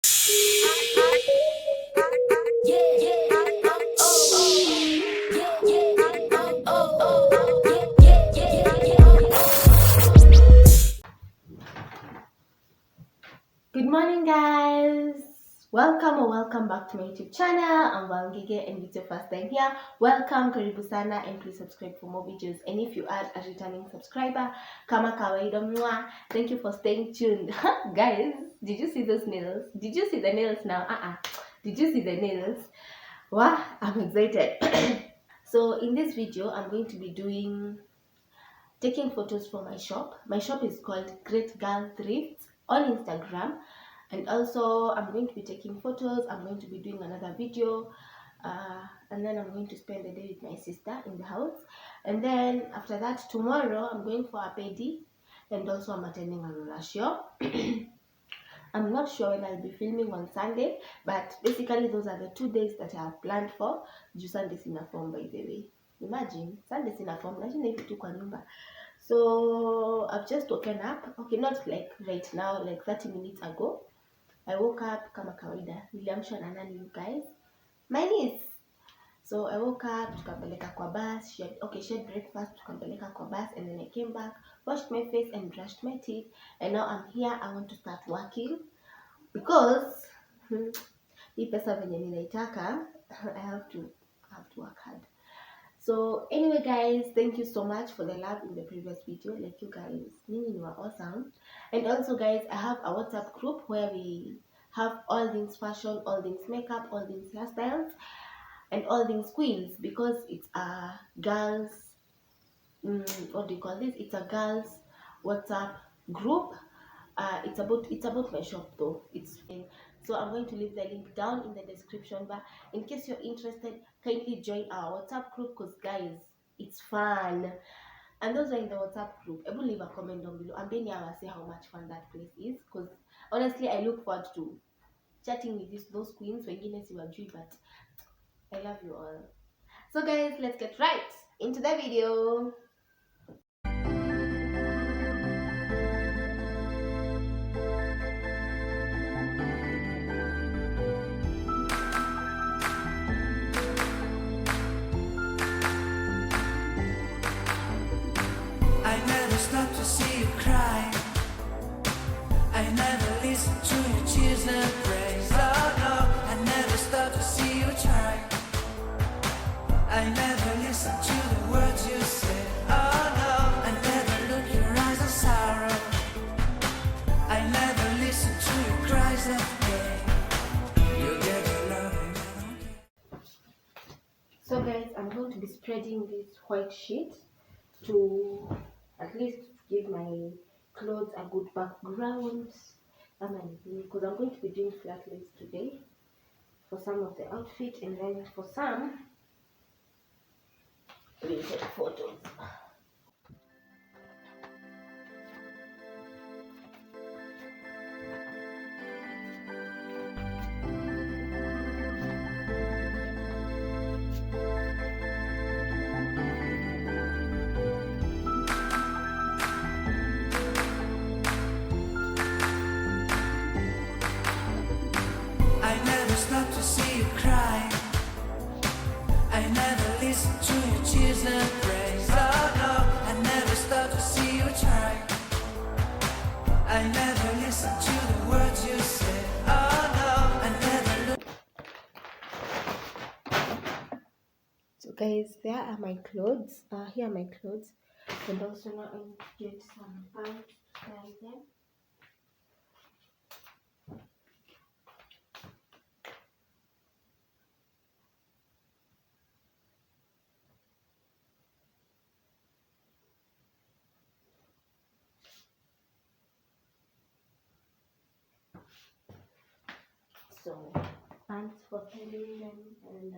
Good morning, guys. Welcome back to my YouTube channel. I'm Ngige, and if it's your first time here, welcome, karibu sana, and please subscribe for more videos. And if you are a returning subscriber, kama kawaida, mwah, thank you for staying tuned. Guys, did you see those nails? Did you see the nails now? Did you see the nails? Wow, I'm excited. So in this video, I'm going to be taking photos for my shop. My shop is called Great Girl Thrifts on Instagram, and also I'm going to be taking photos. I'm going to be doing another video, and then I'm going to spend the day with my sister in the house, and then after that tomorrow I'm going for a pedi, and also I'm attending a roller show. I'm not sure when I'll be filming on Sunday, but basically those are the 2 days that I have planned for. Juu Sunday sina form, by the way. Imagine, Sunday sina form, nashinda hivi tu kwa nyumba. So I've just woken up. Okay, not like right now, like 30 minutes ago. I woke up kama kawaida. Niliamshwa na nani, you guys? My niece. So I woke up, tukampeleka kwa bus. She had breakfast, tukampeleka kwa bus, and then I came back, washed my face and brushed my teeth, and now I'm here. I want to start working because hii pesa venye ninaitaka, I have to work hard. So anyway, guys, thank you so much for the love in the previous video. Like, you guys, you are awesome. And also, guys, I have a WhatsApp group where we have all things fashion, all things makeup, all things hairstyles, and all things queens, because it's a girls, what do you call this? It's a girls WhatsApp group. It's about my shop though. So I'm going to leave the link down in the description bar. In case you're interested, kindly join our WhatsApp group, because guys, it's fun. And those are in the WhatsApp group, I will leave a comment down below. I'm being here to say how much fun that place is, because honestly I look forward to chatting with those queens wengine siwajui, but I love you all. So guys, let's get right into the video. I never stop to see you cry. I never listen to your tears and praise. Oh no, I never stop to see you try. I never listen to the words you say. Oh no, I never look your eyes of sorrow. I never listen to your cries of pain. You get the loving I don't care. So guys, I'm going to be spreading this white sheet to at least give my clothes a good background, because I'm going to be doing flat lace today for some of the outfit, and then for some we'll take photos. I never stop to see you cry. I never listen to your tears and praise. Oh no, I never stop to see you try. I never listen to the words you say. Oh no, I never look. So guys, there are my clothes. Here are my clothes, and also now I need to get some pants to tie them. So pants for styling them, and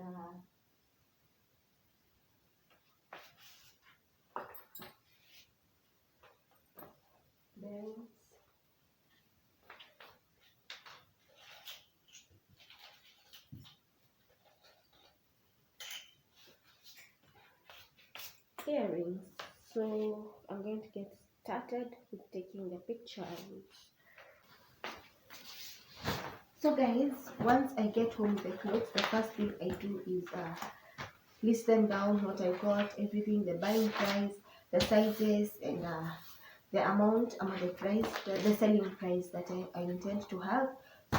belts. Earrings. So I'm going to get started with taking the picture. So guys, once I get home with the clothes, the first thing I do is list them down, what I got, everything, the buying price, the sizes, and the amount, the price, the selling price that I intend to have.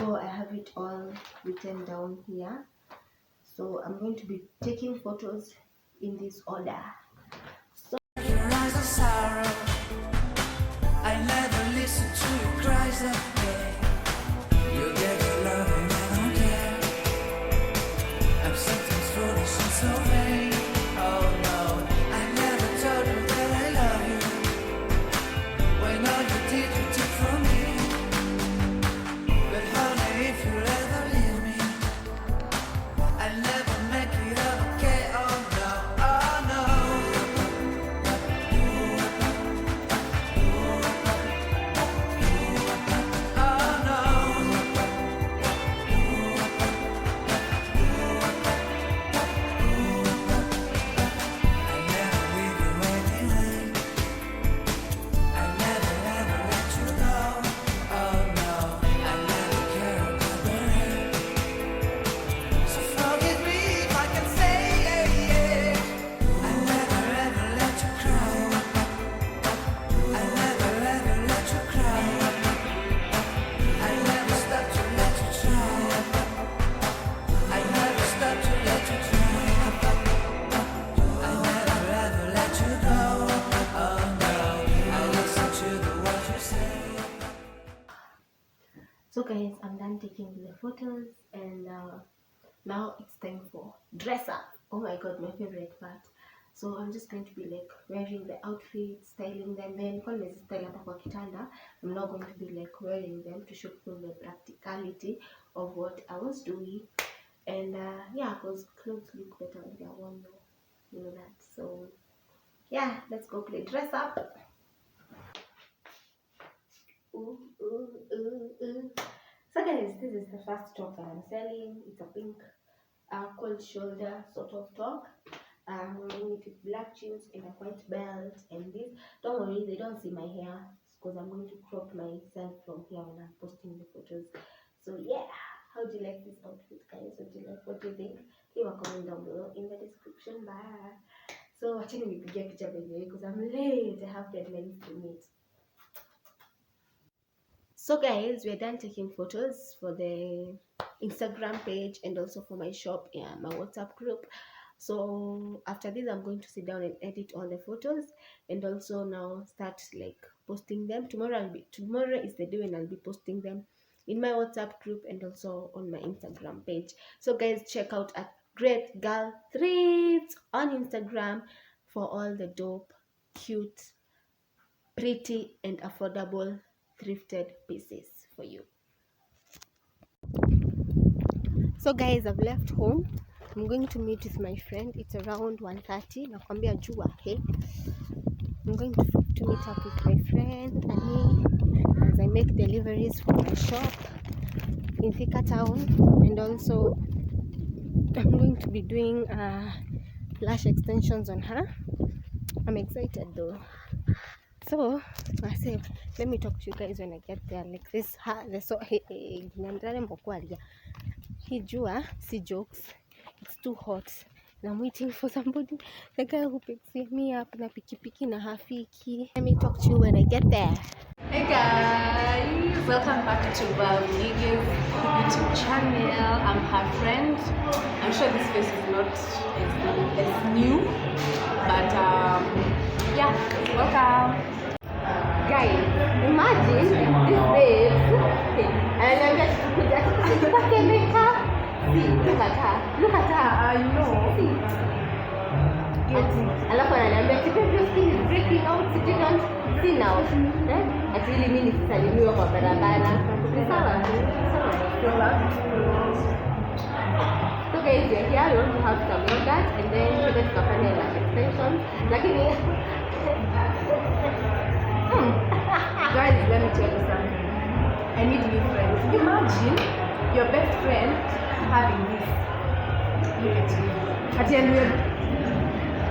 So I have it all written down here. So I'm going to be taking photos in this order. Your eyes of sorrow. I never listen to your cries of pain. You get your love and I don't care. I'm sometimes foolish and so vain. Oh no, I never told you that I love you. When all you did from me. But honey, if you ever leave me, I'll never make it okay. Oh no, oh no. So guys, I'm done taking the photos, and now it's time for dress up. Oh my god, my favorite part. So I'm just going to be like wearing the outfits, styling them. Then style hapa kwa kitanda. I'm not going to be like wearing them to show people the practicality of what I was doing. And yeah, because clothes look better when they're worn, you know that. So yeah, let's go play dress up. Ooh, ooh, ooh, ooh. So guys, this is the first top that I'm selling. It's a pink cold shoulder sort of top. I'm wearing it with black jeans and a white belt. And this, don't worry, they don't see my hair because I'm going to crop myself from here when I'm posting the photos. So yeah, how do you like this outfit, guys? What do you like? What do you think? Leave a comment down below in the description bar. So watching me get picture by the way because I'm late. I have deadlines to meet. So guys, we're done taking photos for the Instagram page and also for my shop and my WhatsApp group. So after this, I'm going to sit down and edit all the photos and also now start like posting them. Tomorrow is the day when I'll be posting them in my WhatsApp group and also on my Instagram page. So guys, check out at Great Girl Thrifts on Instagram for all the dope, cute, pretty and affordable thrifted pieces for you. So guys, I've left home. I'm going to meet with my friend. It's around 1:30. Nakwambia jua, hey. I'm going to meet up with my friend Annie as I make deliveries for my shop in Thika Town, and also I'm going to be doing lash extensions on her. I'm excited though. So I said, let me talk to you guys when I get there. Like this, he jua, see jokes. It's too hot. And I'm waiting for somebody, the guy who picks me up na piki na hafiki. Let me talk to you when I get there. Hey guys, welcome back to Ngige's YouTube channel. I'm her friend. I'm sure this face is not as new, but yeah, welcome. Guys, imagine this babes ananiambia tukupake makeup. See, look at her, you know. See. Alafu ananiambia your skin is breaking out, you don't see now. Actually mimi nisalimiwa kwa barabara. Ni sawa. So guys, we're here, we want to have some yogurt and then tuende tukafanya lash extensions. Lakini Guys, let me tell you something. I need new friends. Imagine your best friend having this. Look at you. At the end,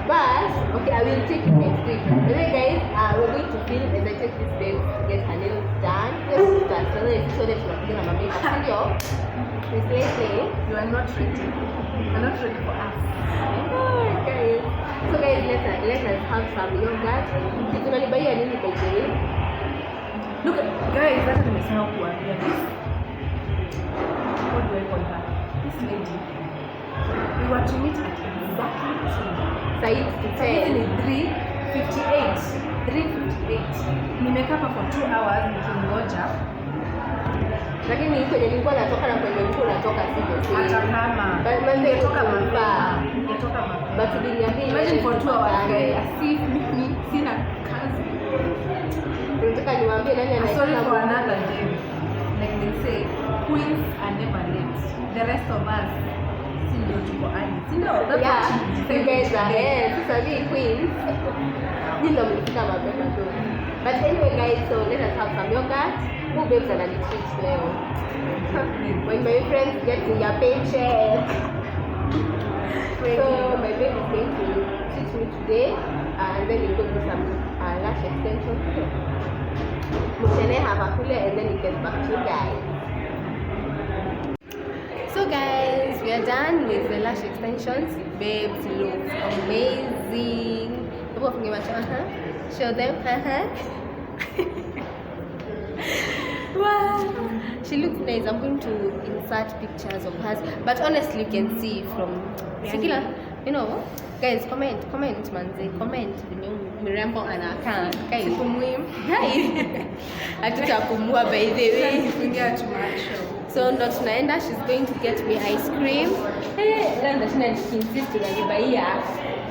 But okay, I will take it next week. Anyway, guys, we're going to film and I take this babe to get her nails done. Let's start. So let's show them to my makeup. Studio. You are not ready. You're not ready for us. Oh, guys. So guys, let us have some yogurt. Kitu nalibaia nini by the way? Look, guys, that's what nimesahau kuambia. This, what do I call her? This lady. We were to meet at exactly 2. Said to Sasa ni 10. 3:58. Nimekaa hapa for 2 hours nikingoja. Lakini kwenye nilikuwa natoka na kwenye nilikuwa natoka sivyo. Hata kama Nimetoka mapema. But uliniambia Imagine for 2 hours guys. Asif mimi sina kazi. Nataka niwaambie nani Sorry anayetaka for another day. Like they say, queens are never late. The rest of us, si ndio tuko early. Si ndio? That's yeah, what she you said guys are today. sasa vi queens. Nyinyi ndio mlifika mapema tu. But anyway guys, so let us have some yogurt. Who babes are the treats leo? When my friends get their paycheck. So my baby is going to treat me today, and then we go do some lash extension. Mushene have a kule and then we get back to you guys. So guys, we are done with the lash extensions. Babes look amazing. Show them. Wow, she looks nice. I'm going to insert pictures of hers, but honestly you can see from Sikila, you know, guys, comment manze, comment Mirembo anakaa guys, guys hatutapumua by the way. So ndo tunaenda, she's going to get me ice cream. Then insist tunanibaia.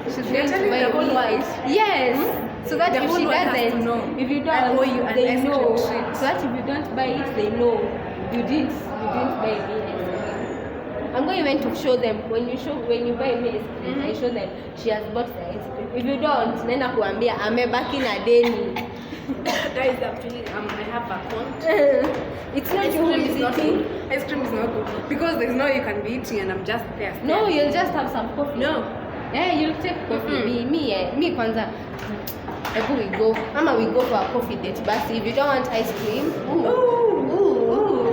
She's going to buy me ice. Yes. So that if she doesn't, if you don't, they know. So that if you don't buy it, they know you didn't buy me ice cream. I'm going even to show them when you buy me ice cream, I show them she has bought the ice cream. If you don't, nenda kuambia amebaki na deni. Guys, actually, I have a point. It's not Ice you who cream is is not eating. good. Ice cream is not good because there's no you can be eating and I'm just there. No, you'll just have some coffee. No. Yeah, you'll take coffee. Me kwanza. We go. Mama, we go for a coffee date. But if you don't want ice cream, ooh.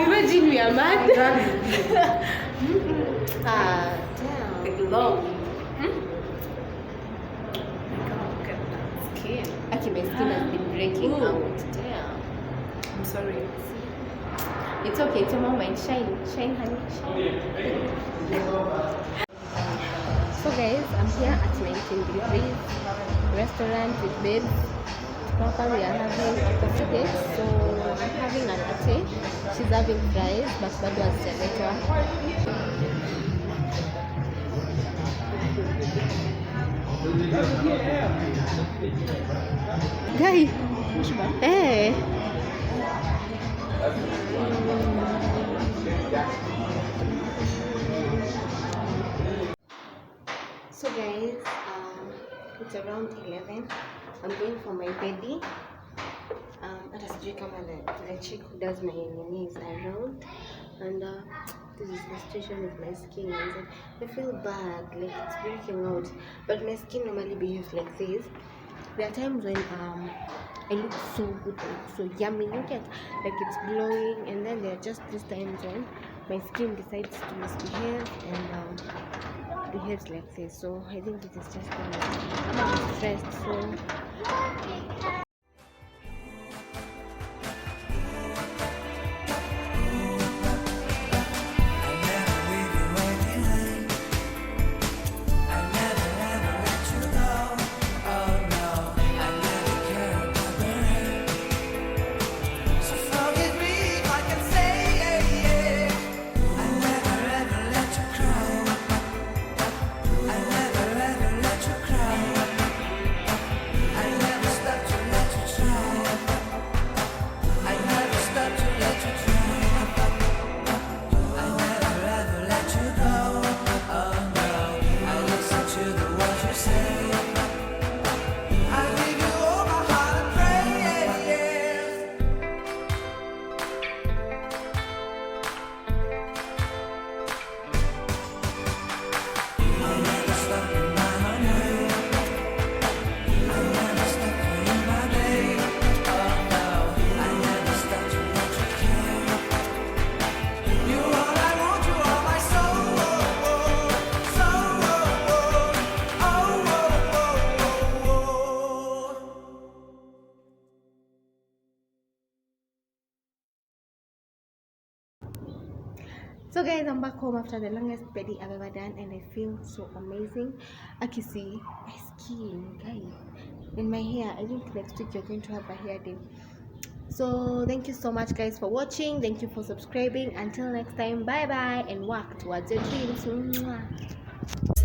Imagine we are mad. Damn. Big love. Look at that skin. Actually, my skin has been breaking out. Damn. I'm sorry. It's okay. It's a moment. Shine, honey. Shine. So guys, I'm here at 19 degrees restaurant with babes. Papa, we are having a coffee date. So I'm having a latte. She's having fries, but that was gelato. Guy, hey. So guys, it's around 11. I'm going for my baby. Hata sijui kama the chick who does my knees around, and this is the situation with my skin. I feel bad, like it's breaking out, but my skin normally behaves like this. There are times when I look so good, I look so yummy, you get like it's glowing, and then there are just these times when my skin decides to misbehave and behaves like this. So I think it is just I'm stressed, so I So guys, I'm back home after the longest pedi I've ever done, and I feel so amazing. I can see my skin, guys, and my hair. I think next week you're going to have a hair day. So thank you so much guys for watching. Thank you for subscribing. Until next time, bye bye, and work towards your dreams. Mwah.